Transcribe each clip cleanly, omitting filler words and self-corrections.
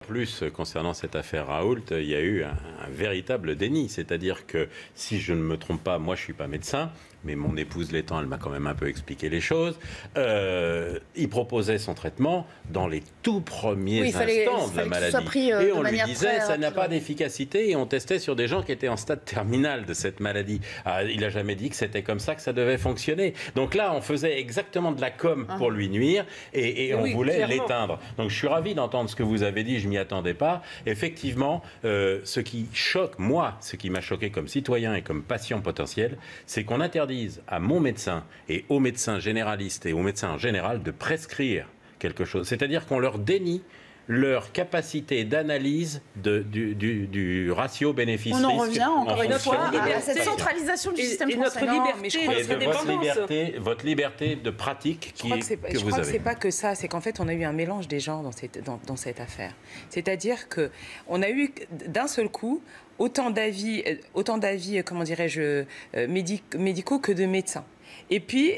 plus, concernant cette affaire Raoult, il y a eu un véritable déni. C'est-à-dire que, si je ne me trompe pas, moi je ne suis pas médecin, mais mon épouse l'étant, elle m'a quand même un peu expliqué les choses. Il proposait son traitement dans les tout premiers instants de la maladie. Et on lui disait, ça n'a pas d'efficacité, et on testait sur des gens qui étaient en stade terminal de cette maladie. Il n'a jamais dit que c'était comme ça que ça devait fonctionner. Donc là, on faisait exactement de la com pour lui nuire, et on voulait l'éteindre. Donc je suis ravi d'entendre ce que vous avez dit, je ne m'y attendais pas. Effectivement, ce qui choque, moi, ce qui m'a choqué comme citoyen et comme patient potentiel, c'est qu'on interdise à mon médecin et aux médecins généralistes et aux médecins en général de prescrire quelque chose. C'est-à-dire qu'on leur dénie leur capacité d'analyse du ratio bénéfice-risque. On en revient encore une fois à cette centralisation du système français. Votre liberté de pratique que vous avez. Je crois que c'est pas que ça, c'est qu'en fait on a eu un mélange des genres dans cette affaire. C'est-à-dire qu'on a eu d'un seul coup autant d'avis, comment dirais-je, médicaux que de médecins. Et puis,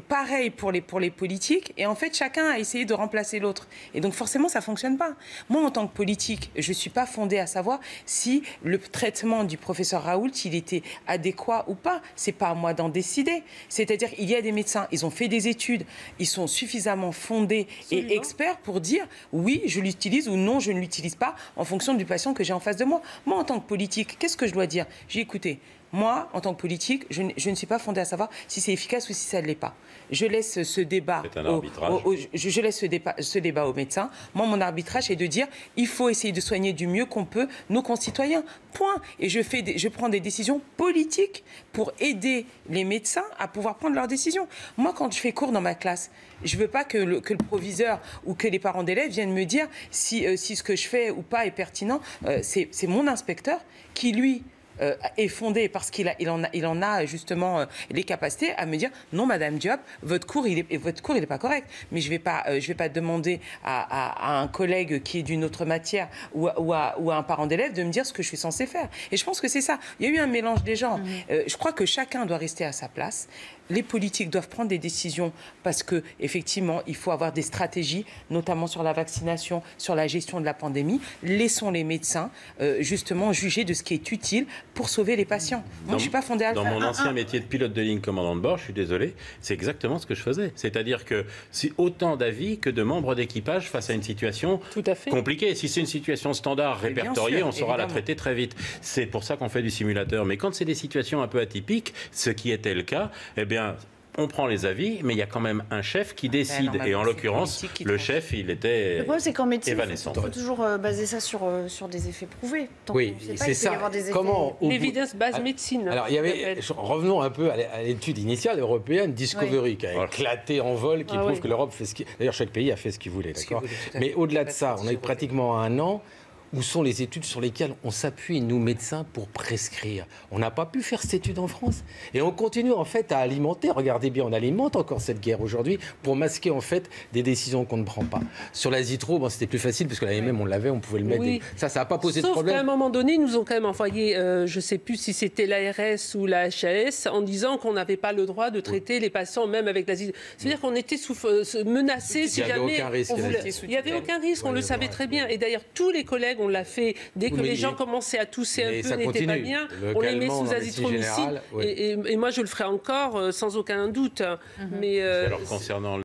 pareil pour les politiques. Et en fait, chacun a essayé de remplacer l'autre. Et donc, forcément, ça ne fonctionne pas. Moi, en tant que politique, je ne suis pas fondée à savoir si le traitement du professeur Raoult, il était adéquat ou pas. Ce n'est pas à moi d'en décider. C'est-à-dire, il y a des médecins, ils ont fait des études, ils sont suffisamment fondés et experts pour dire oui, je l'utilise ou non, je ne l'utilise pas en fonction du patient que j'ai en face de moi. Moi, en tant que politique, qu'est-ce que je dois dire? J'ai écouté. Moi, en tant que politique, je ne suis pas fondée à savoir si c'est efficace ou si ça ne l'est pas. Je laisse ce débat, je laisse ce débat aux médecins. Moi, mon arbitrage est de dire il faut essayer de soigner du mieux qu'on peut nos concitoyens. Point. Et je prends des décisions politiques pour aider les médecins à pouvoir prendre leurs décisions. Moi, quand je fais cours dans ma classe, je ne veux pas que le proviseur ou que les parents d'élèves viennent me dire si ce que je fais ou pas est pertinent. C'est mon inspecteur qui, lui, est fondé parce qu'il en a justement les capacités à me dire non Madame Diop, votre cours il est pas correct. Mais je vais pas demander à un collègue qui est d'une autre matière ou à un parent d'élève de me dire ce que je suis censée faire. Et je pense que c'est ça. Il y a eu un mélange des genres. Je crois que chacun doit rester à sa place. Les politiques doivent prendre des décisions parce que effectivement il faut avoir des stratégies, notamment sur la vaccination, sur la gestion de la pandémie. Laissons les médecins justement juger de ce qui est utile pour sauver les patients. Moi, je ne suis pas fondée à le faire. Dans mon ancien métier de pilote de ligne commandant de bord, je suis désolé, c'est exactement ce que je faisais. C'est-à-dire que c'est autant d'avis que de membres d'équipage face à une situation compliquée. Si c'est une situation standard répertoriée, on saura la traiter très vite. C'est pour ça qu'on fait du simulateur. Mais quand c'est des situations un peu atypiques, ce qui était le cas, eh bien, on prend les avis, mais il y a quand même un chef qui décide. Et en l'occurrence, le chef, il était évanescent. Le problème, c'est qu'en médecine, il faut toujours baser ça sur des effets prouvés. Oui, c'est ça. L'évidence base médecine. Alors, revenons un peu à l'étude initiale européenne, Discovery, qui a éclaté en vol, qui prouve que l'Europe fait ce qu'il... D'ailleurs, chaque pays a fait ce qu'il voulait, d'accord ? Mais au-delà de ça, on a eu pratiquement un an. Où sont les études sur lesquelles on s'appuie, nous, médecins, pour prescrire? On n'a pas pu faire cette étude en France. Et on continue, en fait, à alimenter. Regardez bien, on alimente encore cette guerre aujourd'hui pour masquer, en fait, des décisions qu'on ne prend pas. Sur l'azithromycin, c'était plus facile, parce que l'année même, on l'avait, on pouvait le mettre. Oui. Ça n'a pas posé de problème. Sauf qu'à un moment donné, ils nous ont quand même envoyé, je ne sais plus si c'était l'ARS ou la HAS, en disant qu'on n'avait pas le droit de traiter les patients, même avec l'azithromycin. C'est-à-dire qu'on était menacés si jamais... Il n'y avait aucun risque, on le savait très bien. Et d'ailleurs, tous les collègues, on l'a fait dès que les gens commençaient à tousser un peu, n'étaient pas bien, on les met sous azithromycine. Et moi, je le ferai encore sans aucun doute. Alors, concernant